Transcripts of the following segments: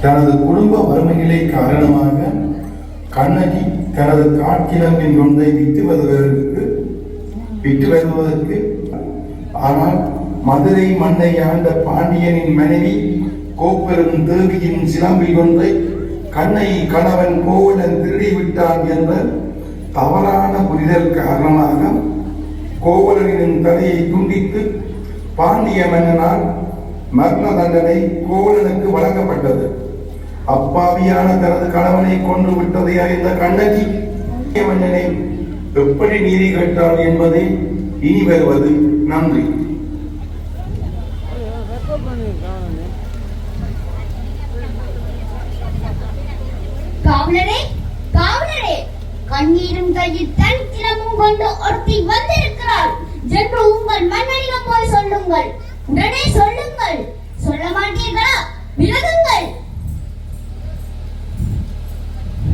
தனது குடும்ப வறுமைகளை காரணமாக கண்ணகி தனது காட்கிழம்பின் ஒன்றை விட்டு வருவதற்கு ஆனால் மதுரை மண்ணை ஆண்ட பாண்டியனின் மனைவி கோப்பெரும் தேவியின் சிலம்பில் ஒன்றை கண்ணகி கணவன் கோவலன் திருடிவிட்டான் என்ற தவறான புரிதல் காரணமாக கோவலனின் தலையை துண்டித்து பாண்டிய மன்னனால் மரண தண்டனை கோவலனுக்கு வழங்கப்பட்டது. அப்பாவியான தனது கணவனை கொன்று விட்டதை அறிந்த கண்ணகி மன்னனை எப்படி நீதி கேட்டாள் என்பதை இனி வருவது. நன்றி. காவலரே, காவலரே, கண்ணீரும் கையில் தன் சிலம்பும் கொண்டு ஒருத்தி வந்திருக்கிறாள் என்று உங்கள் மன்னனிடம் போய் சொல்லுங்கள். உடனே சொல்லுங்கள். சொல்ல மாட்டீர்களா? விலகுங்கள்.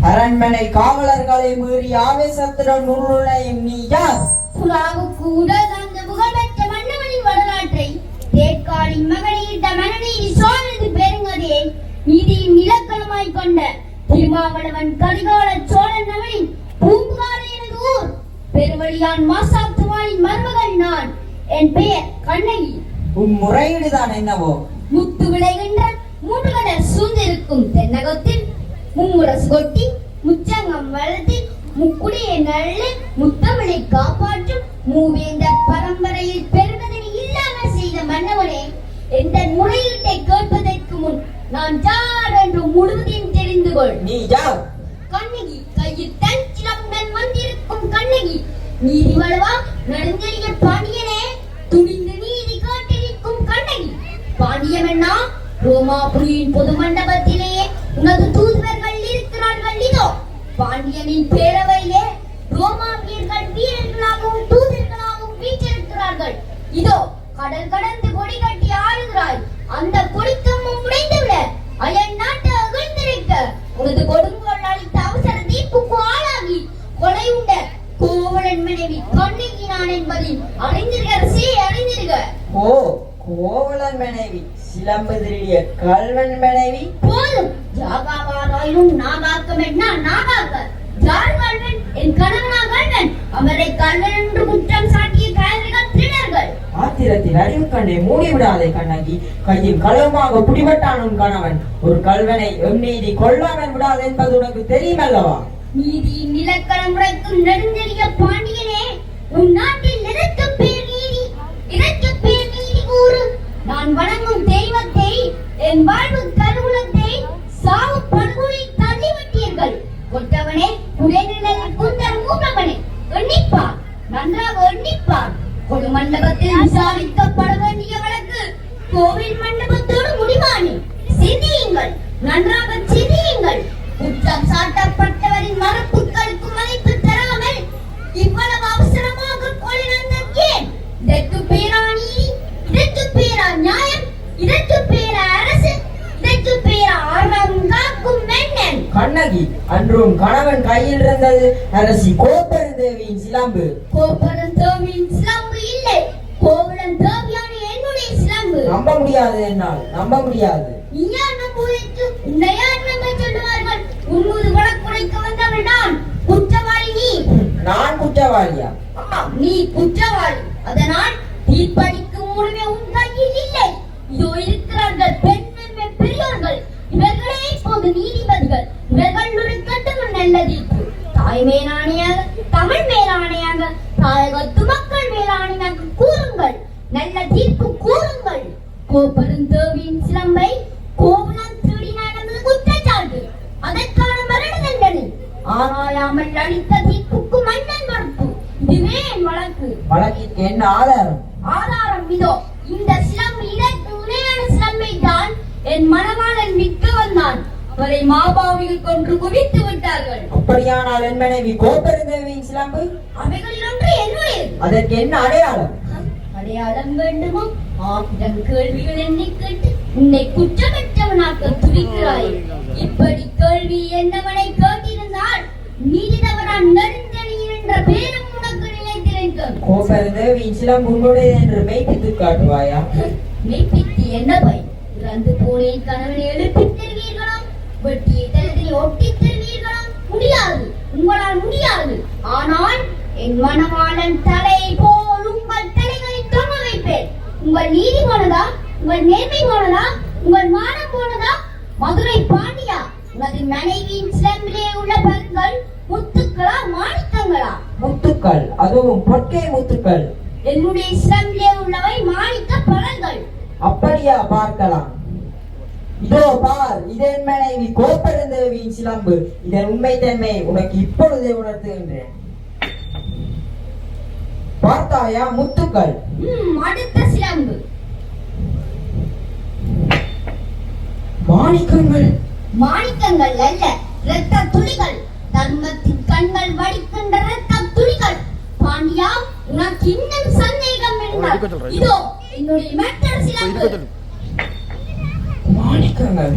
அரண்மனை காவலர்களை மீறி ஆவேசத்துடன் நுழையும் நீ யார்? புறாவுக்கு உடல் அந்த புகழ்பெற்ற மன்னவனின் வரலாற்றை தேட்காலின் மகளியிட்ட மனநீதி சோழனது பெருங்கதையை நீதியின் இலக்கணமாய் கொண்ட திருமாவளவன் கரிகால சோழன் அவனின் பூம்புகார எனது ஊர். பெருவழியான் மாசாத்துவானின் மருமகள் நான். என் பெயர் கண்ணகி. உன் முறையீடுதான் என்னவோ? முத்து விளைகின்ற மூன்று கடல் சூழ்ந்திருக்கும் தென்னகத்தில் மும்முரசு கொட்டி முச்சங்கம் வளர்த்தி முக்குடியை நல்ல முத்தமிழை காப்பாற்றும் மூவேந்தர் பரம்பரையில் பெருமதனை இல்லாமல் செய்த மன்னவனே, எந்த முறையீட்டை கேட்பதற்கு முன் நான் யார் என்று முழுவதையும் தெரிந்து கொள். நீ யார்? கண்ணகி, கையில் தன் சிலம்புடன் வந்திருக்கும் கண்ணகி. நீதி வலுவா நடுங்கலிய பாண்டியனே, துணிந்து நீதி கேட்டிருக்கும் கண்ணகி. பாண்டியமன்னா, ரோமாபுரியின் பொது மண்டபத்திலேயே உனது தூதுவர்கள் இருக்கிறார்கள். இதோ பாண்டியனின் பேரவையிலே ரோமாவியர்கள் வீரர்களாகவும் தூதர்களாகவும் வீற்றிருக்கிறார்கள். இதோ கடல் கடந்து கொடி கட்டி ஆளுகிறாய். அந்த கொடிக்கம்பம் உடைந்துவிட அயல் நாட்டு அகழ்ந்திருக்க உனது கொடுங்கோல் அளித்த அவசர தீர்ப்புக்கு ஆளாகி கொலை உண்ட கோவலன் மனைவி கண்ணகி நான் என்பதில் அறிந்திருக்க. ஓ, கோவலன் மனைவி, சிலம்பு திருடிய கல்வன் மனைவி. போதும். ஜாகாவாராயும் நாகாக்கமென்னா நாகாக்க. யார் கல்வன்? என் கணவனா கல்வன்? அவரை கல்வன் என்று குற்றம் சாட்டிய காயர்கள் திருடர்கள். ஆத்திரத்தில் அறிவு கண்ணை மூடிவிடாதே கண்ணகி. கையில் களவுமாக பிடிபட்டான் உன் கணவன். ஒரு கல்வனை எண்ணீதி கொள்ளாமல் விடாது என்பது உனக்கு தெரியுமல்லவா? நீதியின் இலக்கணம் உரைக்கும் நெடுஞ்செழிய பாண்டியனே, உன் நாட்டில் எதற்கு பேர் நீதி? இதற்கு பேர் நீதி கூறு. நான் வணங்கும் தெய்வத்தை, என் வாழ்வு கருவூலத்தை சாவு படுகொலில் தள்ளிவிட்டீர்கள். கொட்டவனே, குடைநிழலில் குந்தர் மூலவனே, எண்ணிப்பார், நன்றாக எண்ணிப்பார். கொடு மண்டபத்தில் விசாரிக்கப்பட வேண்டிய வழக்கு கோவில் மண்டபத்தோடு முடிவானே. சிந்தியுங்கள், நன்றாக சிந்தியுங்கள். குற்றம் சாட்டப்பட்டவரின் மறுப்புகளுக்கு மதிப்பு தராமல் இவ்வளவு அவசரமாக கொலை ஏன்? இதற்கு பேரா நீதி? இதற்கு பேரா நியாயம்? இதற்கு பேரா அரசு? இதற்கு பேரா அறம் காக்கும் மன்னன்? கண்ணகி, அன்று உன் கணவன் கையில் இருந்தது அரசி கோப்பெருந்தேவியின் சிலம்பு. கோப்பெருந்தேவியின் சிலம்பு இல்லை, கோவலன் தேவியான என்னுடைய சிலம்பு. நம்ப முடியாது, என்னால் நம்ப முடியாது. யார் நம்புவதற்கு? உன்னை யார் நம்ப சொல்லுவார்கள்? உன்மீது வழக்குரைக்க வந்தவள் நான். குற்றவாளி நீ. நான் குற்றவாளியா? நீ குற்றவாளி. அதனால் தீர்ப்பளிக்கும் உரிமை உன் கையில் இல்லை. இதோ இருக்கிறார்கள் பெண்மை பெரியோர்கள். இவர்களே இப்போது நீதிபதிகள். இவர்கள் ஒரு கட்டுமன் நல்ல தீர்ப்பு. தாய் மேலாணையாக, தமிழ் மேலாணையாக, தாயகத்து மக்கள் மேலாணையாக கூறுங்கள். நல்ல தீர்ப்பு கூறுங்கள். கோப்பெருந்தேவியின் சிலம்பை கோவலன் திருடினான் என்பது குற்றச்சாட்டு. அதற்கான மரண தண்டனை. ஆராயாமல் அளித்த தீர்ப்புக்கு மன்னன் மறுப்பு. இதுவே என் வழக்கு. வழக்கிற்கு என்ன ஆதாரம்? ஆதாரம் இதோ. இந்த சிலம்பு இதற்கு உண்மையான சிலம்பை தான் என் மணவாளன் விற்க வந்தான். அவரை மாபாவிகள் கொன்று குவித்து விட்டார்கள். அப்படியானால் என் மனைவி கோப்பெருந்தேவியின் சிலம்பு? அவைகளில் ஒன்று என்னுடையது. அதற்கு என்ன அடையாளம்? அடையாளம் வேண்டுமா? ஆயிரம் கேள்விகள் என்னை கேட்டு உன்னை குற்றமற்றவனாக்க துடிக்கிறாய். இப்படி கேள்வி என்னவனை கேட்டிருந்தால் நீதி தவறான் நெடுஞ்செழியன் என்ற பேரும் உனக்கு நிலைத்திருக்கும். கோப்பெருந்தேவியின் சிலம்பு உன்னுடையது என்று மெய்ப்பித்து காட்டுவாயா? மெய்ப்பித்து என்ன பை? இறந்து போனேன் கணவனை எழுப்பித் தருவீர்களா? என் மணவாளன் தலை போல் உங்கள் தலைகளை தொங்க வைப்பேன். உங்கள் நீதி போனதா? உங்கள் நேர்மை போனதா? உங்கள் மானம் போனதா? மதுரை பாண்டியா, உனது மனைவியின் சிலம்பிலே உள்ள பற்கள் முத்துக்களா மாணிக்கங்களா? முத்துக்கள், அதுவும் பொற்கை முத்துக்கள். என்னுடைய சிலம்பிலே உள்ளவை மாணிக்க பழங்கள். அப்படியா? பார்க்கலாம். இதோ பார், இதன் மனைவி கோப்பெருந்தேவியின் சிலம்பு. இதன் உண்மைத்தன்மை உனக்கு இப்பொழுதே உணர்த்துகின்றேன். பார்த்தாயா? முத்துக்கள். அடுத்த சிலம்பு மாணிக்கங்கள். மாணிக்கங்கள் அல்ல, இரத்த துளிகள். தர்மத்தின் கண்கள் வடிக்கின்ற இரத்த துளிகள். பாண்டியா, உனக்கு இன்னும் சந்தேகம் இருந்தால் இதோ என்னுடைய மற்றொரு சிலம்பு. மாணிக்கங்கள்.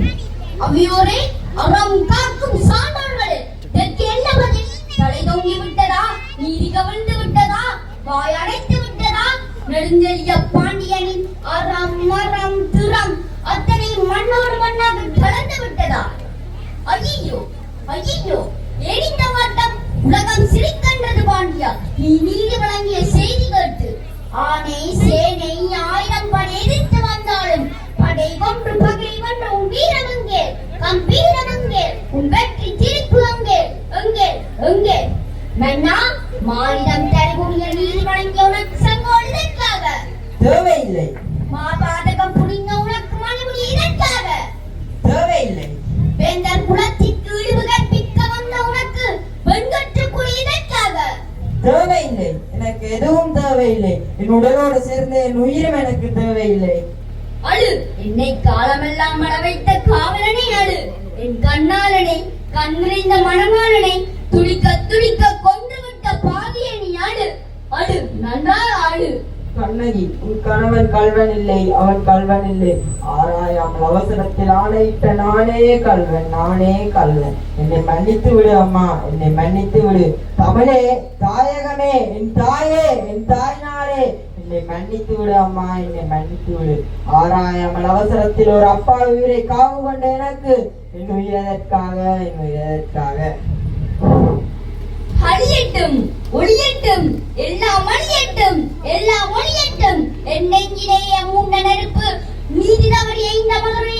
அவையோரே, அறம் காக்கும் சான்றோர்களே, இதற்கு என்ன பதில்? தலை தொங்கி விட்டதா? நீதி கவிழ்ந்து விட்டதா? வாய் அடைத்து விட்டதா? நெடுஞ்செழிய பாண்டியனின் அறம் மரம் திறம் அத்தனை மண்ணோடு மண்ணாக கலந்து விட்டதா? ஐயோ ஐயோ, ஏடித்த வாட்டம் உலகம் சிரிக்கின்றது பாண்டியா. நீ நீதி வழங்கிய செய்தி கேட்டு ஆனை சேனை 1000 படை எதிர்த்து வந்தாலும் படை கொன்று பகை வென்ற உன் வீரம் எங்கே? கம்பீரம் எங்கே? உன் வெற்றி திருப்பு எங்கே? எங்கே எங்கே? மன்னா, மாநிலம் தரக்கூடிய நீதி வழங்கிய உனக்கு சங்கோடு இதற்காக? தேவையில்லை. மாபாதகம் புரிந்த உனக்கு மணிமுடி இதற்காக? தேவையில்லை. வேந்தர் குலத்திற்கு இழிவு கற்பிக்க வந்த உனக்கு வெண்கற்றுக்குறி இதற்காக? தேவையில்லை. எனக்கு எதுவும் தேவையில்லை. என் உடலோடு சேர்ந்து என் உயிரும் எனக்கு தேவையில்லை. அழு, என்னை காலமெல்லாம் மட வைத்த காவலனை அழு. என் கண்ணாளனை, கண்ணிறைந்த மணமாளனை துடிக்க துடிக்க கொன்றுவிட்ட பாவியனை அழு. அழு, நன்றாக அழு. கண்ணகி, உன் கணவன் கல்வன் இல்லை, அவன் கல்வன் இல்லை. ஆராயாமல் அவசரத்தில் ஆணையிட்ட நானே கல்வன், நானே கல்வன். என்னை மன்னித்து விடு அம்மா, என்னை மன்னித்து விடு. தமிழே, தாயகமே, என் தாயே, என் தாய் நாளே, என்னை மன்னித்து விடு அம்மா, என்னை மன்னித்து விடு. ஆராயாமல் அவசரத்தில் ஒரு அப்பா உயிரை காவு கொண்ட எனக்கு என் உயிரதற்காக, என் உயிரதற்காக. அழியட்டும், ஒளியட்டும், எல்லாம் அழியட்டும், எல்லாம் ஒளியட்டும். என் நெஞ்சிலேயே மூண்ட நெருப்பு நீதி தவறிய இந்த மகனை